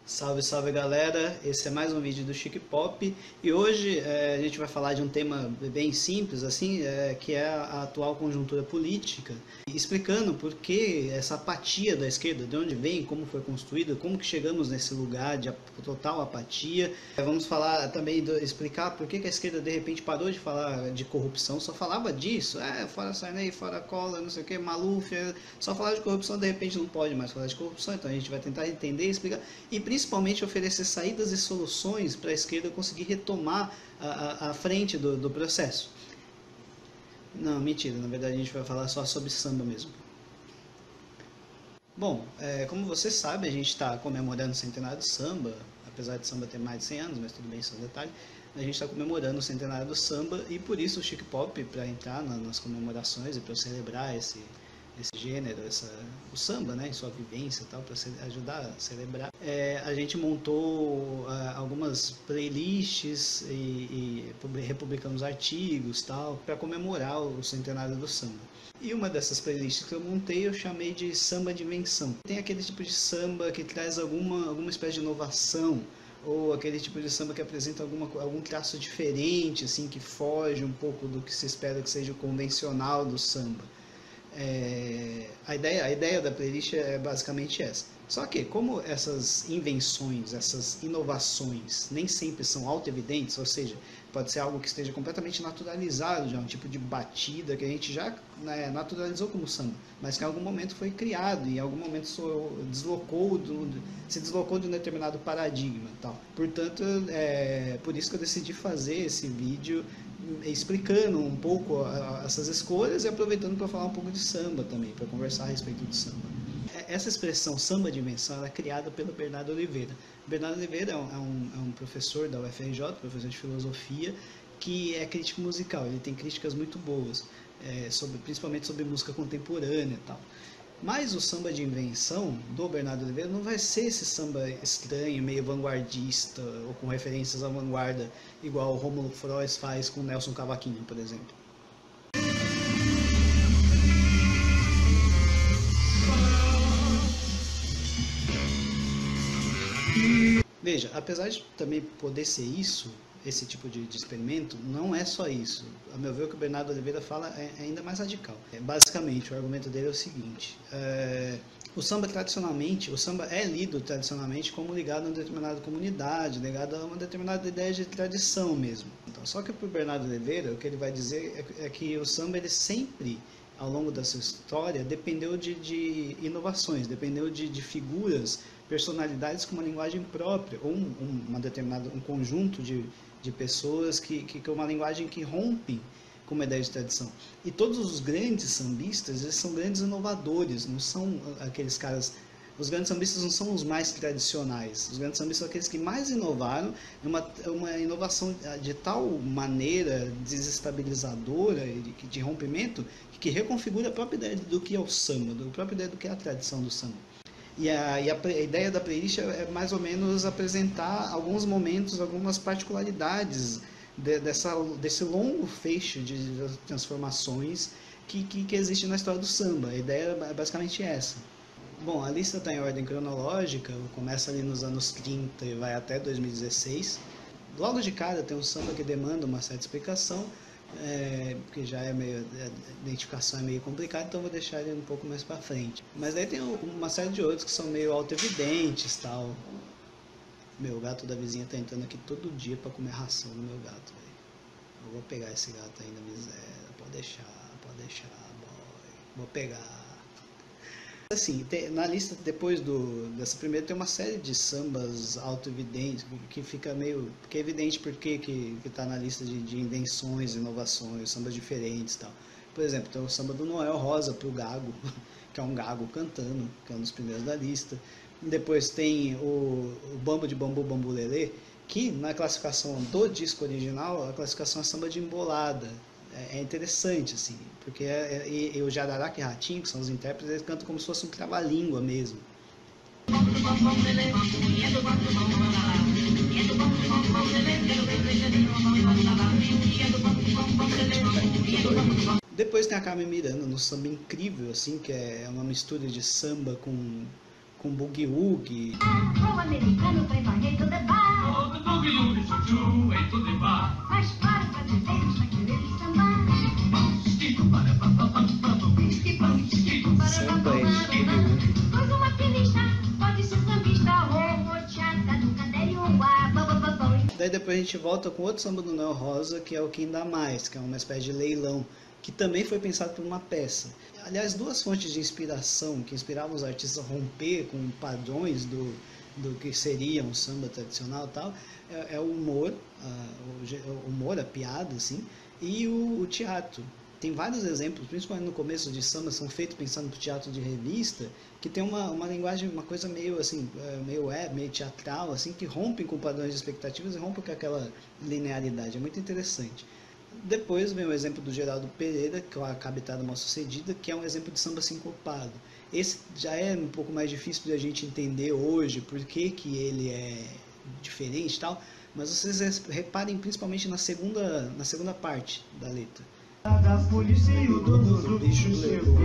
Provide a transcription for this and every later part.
Salve, salve galera, esse é mais um vídeo do Chique Pop e hoje a gente vai falar de um tema bem simples assim, que é a atual conjuntura política, explicando por que essa apatia da esquerda, de onde vem, como foi construída, como que chegamos nesse lugar de total apatia. Vamos falar também, explicar por que a esquerda de repente parou de falar de corrupção, só falava disso, fora Sarney, fora Collor, não sei o que, Maluf, só falar de corrupção, de repente não pode mais falar de corrupção, então a gente vai tentar entender e explicar, e principalmente oferecer saídas e soluções para a esquerda conseguir retomar a frente do processo. Não, mentira, na verdade a gente vai falar só sobre samba mesmo. Bom, como você sabe, a gente está comemorando o centenário do samba, apesar de samba ter mais de 100 anos, mas tudo bem, isso é um detalhe. A gente está comemorando o centenário do samba e por isso o Chique Pop, para entrar nas comemorações e para celebrar esse gênero, o samba, né, em sua vivência e tal, para ajudar a celebrar, a gente montou algumas playlists e republicamos artigos tal, para comemorar o centenário do samba. E uma dessas playlists que eu montei eu chamei de samba de invenção. Tem aquele tipo de samba que traz alguma espécie de inovação, ou aquele tipo de samba que apresenta algum traço diferente, assim, que foge um pouco do que se espera que seja o convencional do samba. A ideia da playlist é basicamente essa. Só que, como essas invenções, essas inovações nem sempre são auto-evidentes, ou seja, pode ser algo que esteja completamente naturalizado, já um tipo de batida que a gente já naturalizou como samba, mas que em algum momento foi criado, e em algum momento se deslocou de um determinado paradigma. Tal. Portanto, por isso que eu decidi fazer esse vídeo explicando um pouco essas escolhas e aproveitando para falar um pouco de samba também, para conversar a respeito de samba. Essa expressão samba de invenção é criada pelo Bernardo Oliveira. Bernardo Oliveira é um professor da UFRJ, professor de filosofia, que é crítico musical. Ele tem críticas muito boas, principalmente sobre música contemporânea e tal. Mas o samba de invenção do Bernardo Oliveira não vai ser esse samba estranho, meio vanguardista, ou com referências à vanguarda, igual o Rômulo Frois faz com o Nelson Cavaquinho, por exemplo. Veja, apesar de também poder ser isso, esse tipo de experimento, não é só isso. A meu ver, o que o Bernardo Oliveira fala é ainda mais radical. Basicamente, o argumento dele é o seguinte: o samba é lido tradicionalmente como ligado a uma determinada comunidade, ligado a uma determinada ideia de tradição mesmo. Então, só que para o Bernardo Oliveira, o que ele vai dizer é que o samba ele sempre, ao longo da sua história, dependeu de inovações, dependeu de figuras, personalidades com uma linguagem própria, ou um conjunto de pessoas que uma linguagem que rompem com uma ideia de tradição. E todos os grandes sambistas, eles são grandes inovadores, não são aqueles caras... Os grandes sambistas não são os mais tradicionais, os grandes sambistas são aqueles que mais inovaram, uma inovação de tal maneira desestabilizadora, de rompimento, que reconfigura a própria ideia do que é o samba, a própria ideia do que é a tradição do samba. E a ideia da playlist é mais ou menos apresentar alguns momentos, algumas particularidades desse longo fecho de transformações que existe na história do samba. A ideia é basicamente essa. Bom, a lista está em ordem cronológica, começa ali nos anos 30 e vai até 2016. Logo de cara tem um samba que demanda uma certa explicação, porque já a identificação é meio complicada, então vou deixar ele um pouco mais para frente. Mas aí tem uma série de outros que são meio auto-evidentes, tal. Meu gato da vizinha tá entrando aqui todo dia para comer ração do meu gato, véio. Eu vou pegar esse gato ainda, miséria. Pode deixar, boy. Vou pegar. Assim, na lista depois dessa primeira tem uma série de sambas auto-evidentes que fica meio... Porque é evidente porque que tá na lista de invenções, inovações, sambas diferentes e tal. Por exemplo, tem o samba do Noel Rosa pro Gago, que é um gago cantando, que é um dos primeiros da lista. Depois tem o Bambo de Bambu Bambu Lelê, que na classificação do disco original, a classificação é samba de embolada. É interessante, assim, porque e o Jararaca e Ratinho, que são os intérpretes, eles cantam como se fosse um trava-língua mesmo. Depois tem a Carmen Miranda no samba incrível, assim, que é uma mistura de samba com boogie-woogie. O americano Daí depois a gente volta com outro samba do Noel Rosa, que é o Quem Dá Mais, que é uma espécie de leilão, que também foi pensado por uma peça. Aliás, duas fontes de inspiração que inspiravam os artistas a romper com padrões do que seria um samba tradicional e tal, é o humor, o humor, a piada, assim, e o teatro. Tem vários exemplos, principalmente no começo de samba, são feitos pensando no teatro de revista, que tem uma linguagem, uma coisa meio assim, meio teatral, assim, que rompem com padrões de expectativas e rompem com aquela linearidade. É muito interessante. Depois vem o exemplo do Geraldo Pereira, que é a Cabitada Mal Sucedida, que é um exemplo de samba sincopado. Esse já é um pouco mais difícil de a gente entender hoje, por que ele é diferente e tal, mas vocês reparem principalmente na segunda parte da letra. Da polícia e o dono do bicho chegou.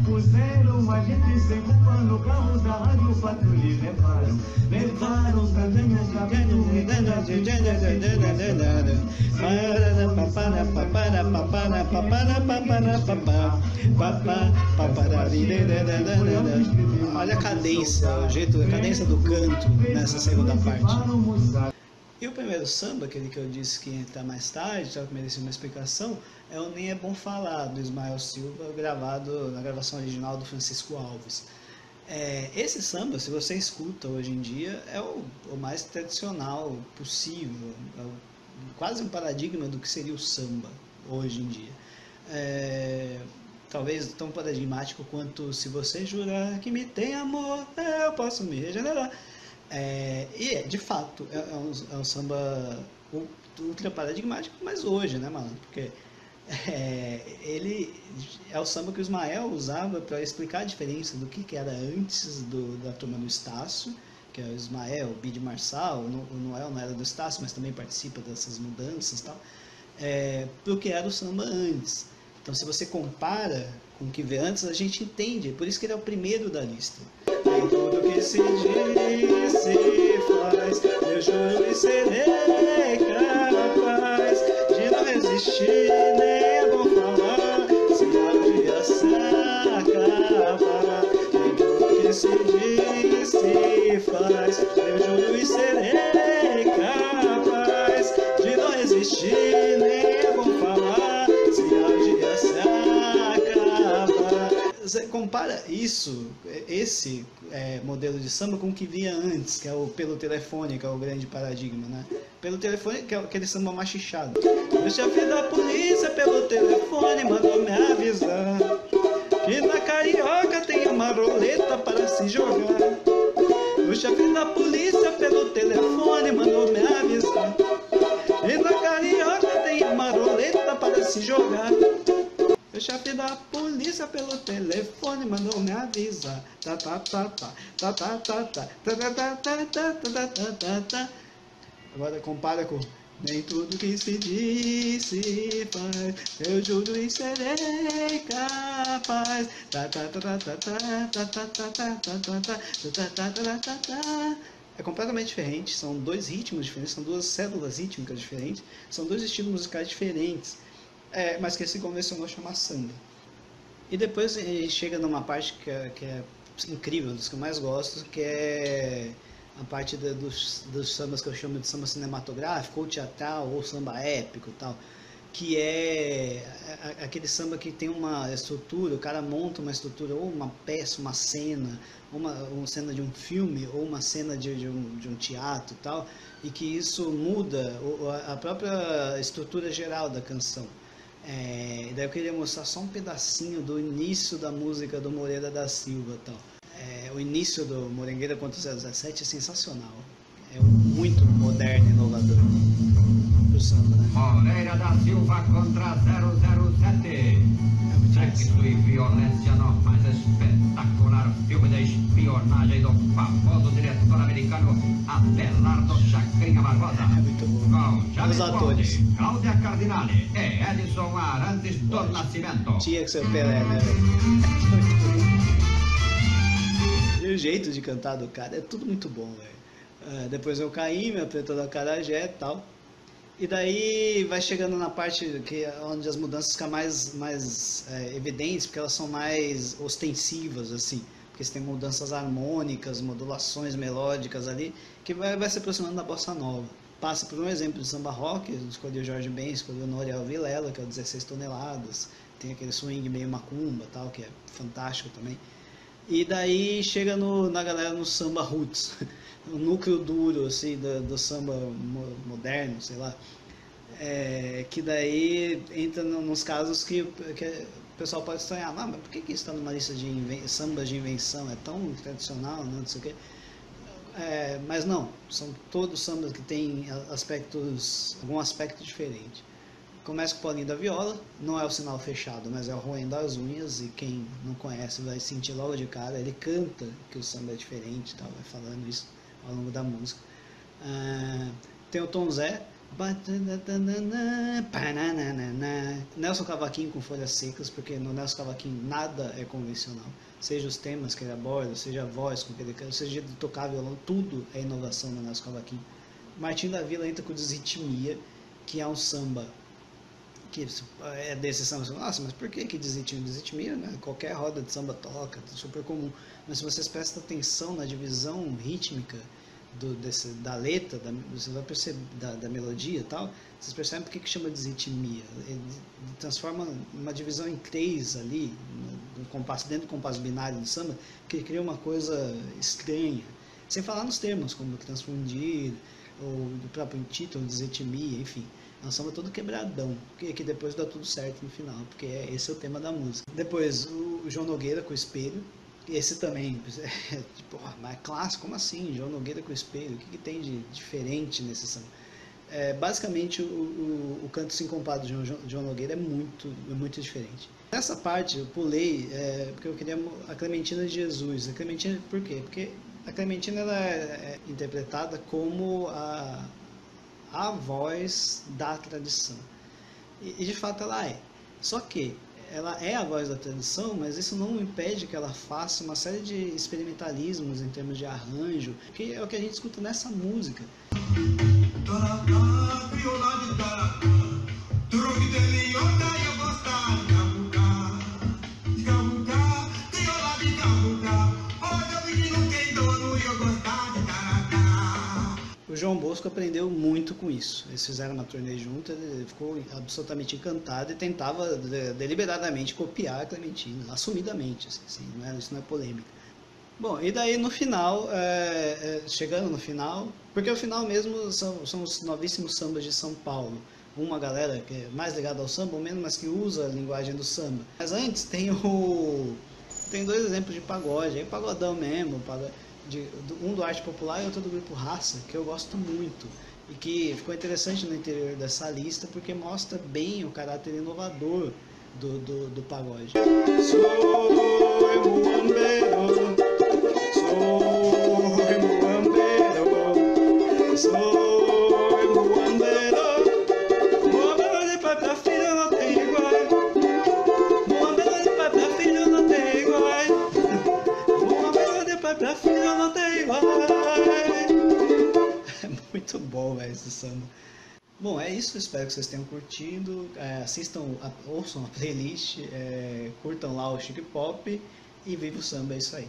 Puseram a gente sem culpa no carro da rádio, patrulha e levaram também o cabelo. Olha a cadência, a cadência do canto nessa segunda parte. E o primeiro samba, aquele que eu disse que ia entrar mais tarde, que merecia uma explicação, é o Nem É Bom Falar, do Ismael Silva, gravado na gravação original do Francisco Alves. Esse samba, se você escuta hoje em dia, é o mais tradicional possível, quase um paradigma do que seria o samba hoje em dia. Talvez tão paradigmático quanto Se Você Jurar Que Me Tem Amor, Eu Posso Me Regenerar. De fato, é um samba ultra paradigmático, mas hoje, né, malandro? Porque ele é o samba que o Ismael usava para explicar a diferença do que era antes da turma do Estácio, que é o Ismael, o Bide Marçal, o Noel não era do Estácio, mas também participa dessas mudanças e tal, para o que era o samba antes. Então, se você compara com o que veio antes, a gente entende, por isso que ele é o primeiro da lista. Em tudo que se diz, se faz, eu juro e serei capaz de não resistir, nem é bom falar, se um dia se acabar. Em tudo que se diz, se faz, eu juro e serei capaz de não resistir, nem é bom falar, se um dia se acabar. Você compara esse modelo de samba com o que vinha antes, que é o Pelo Telefone, que é o grande paradigma, né? Pelo Telefone, que é aquele samba machichado. O chefe da polícia pelo telefone mandou me avisar que na Carioca tem uma roleta para se jogar. O chefe da polícia pelo telefone mandou me avisar que na Carioca tem uma roleta para se jogar. O chefe da polícia pelo telefone mandou me avisar. Agora compara com nem tudo que se diz se faz, eu juro e serei capaz. É completamente diferente, são dois ritmos diferentes, são duas células rítmicas diferentes, são dois estilos musicais diferentes. Mas que se convencionou chamar samba. E depois a gente chega numa parte que é incrível, dos que eu mais gosto, que é a parte dos sambas que eu chamo de samba cinematográfico, ou teatral, ou samba épico e tal, que é aquele samba que tem uma estrutura, o cara monta uma estrutura, ou uma peça, uma cena, uma cena de um filme, ou uma cena de um teatro e tal, e que isso muda a própria estrutura geral da canção. Daí eu queria mostrar só um pedacinho do início da música do Moreira da Silva e tal. O início do Morengueira contra o 007 é sensacional. É muito moderno e inovador pro samba, né? Moreira da Silva contra 007. Sexo e violência no mais espetacular filme de espionagem do famoso diretor americano Abelardo Chacrinha Barbosa. É muito bom. Os atores. Cláudia Cardinale e Edson Arantes do Nascimento. Tinha que ser o Pelé, né, velho? E o jeito de cantar do cara é tudo muito bom, velho. Depois eu caí, me apresentou da Acarajé e tal. E daí vai chegando na parte onde as mudanças ficam mais evidentes, porque elas são mais ostensivas, assim. porque você tem mudanças harmônicas, modulações melódicas ali, que vai se aproximando da bossa nova. Passa por um exemplo de samba rock, escolheu Jorge Ben, escolheu Noriel Vilela, que é o 16 toneladas, tem aquele swing meio macumba, tal, que é fantástico também. E daí chega na galera no samba roots, o núcleo duro assim, do samba moderno, sei lá, que daí entra nos casos que o pessoal pode estranhar, mas por que isso está numa lista de sambas de invenção, é tão tradicional, não sei o quê. Mas não, são todos sambas que têm algum aspecto diferente. Começa com o Paulinho da Viola, não é o Sinal Fechado, mas é o Roendo das Unhas, e quem não conhece vai sentir logo de cara, ele canta que o samba é diferente, tá? Vai falando isso ao longo da música. Tem o Tom Zé, Nelson Cavaquinho com Folhas Secas, porque no Nelson Cavaquinho nada é convencional, seja os temas que ele aborda, seja a voz com que ele canta, seja de tocar violão, tudo é inovação no Nelson Cavaquinho. Martinho da Vila entra com Desritmia, que é um samba que é desse samba. Nossa, mas por que Desritmia? Né? Qualquer roda de samba toca, super comum. Mas se vocês prestam atenção na divisão rítmica da letra, você vai perceber da melodia e tal, vocês percebem por que chama Desritmia. Ele transforma uma divisão em 3 ali, dentro do compasso binário do samba, que cria uma coisa estranha. Sem falar nos termos, como transfundir, ou do próprio título, Desritmia, enfim. É um samba todo quebradão, que depois dá tudo certo no final, porque esse é o tema da música. Depois, o João Nogueira com o Espelho, esse também, tipo, mas clássico, como assim? João Nogueira com o Espelho, o que tem de diferente nesse samba? Basicamente, o canto sincopado de João Nogueira é muito diferente. Nessa parte, eu pulei, porque eu queria a Clementina de Jesus. A Clementina, por quê? Porque a Clementina ela é interpretada como a voz da tradição. E de fato ela é. Só que ela é a voz da tradição, mas isso não impede que ela faça uma série de experimentalismos em termos de arranjo, que é o que a gente escuta nessa música. O João Bosco aprendeu muito com isso. Eles fizeram uma turnê junto, ele ficou absolutamente encantado e tentava deliberadamente copiar a Clementina, assumidamente, assim, isso não é polêmica. Bom, e daí no final, chegando no final, porque o final mesmo são os novíssimos sambas de São Paulo. Uma galera que é mais ligada ao samba, ou menos, mas que usa a linguagem do samba. Mas antes tem 2 exemplos de pagode, aí pagodão mesmo, um do Arte Popular e outro do Grupo Raça, que eu gosto muito e que ficou interessante no interior dessa lista porque mostra bem o caráter inovador do pagode. É muito bom esse samba. Bom, é isso, espero que vocês tenham curtido. Ouçam a playlist, curtam lá o Chique Pop e viva o samba, é isso aí.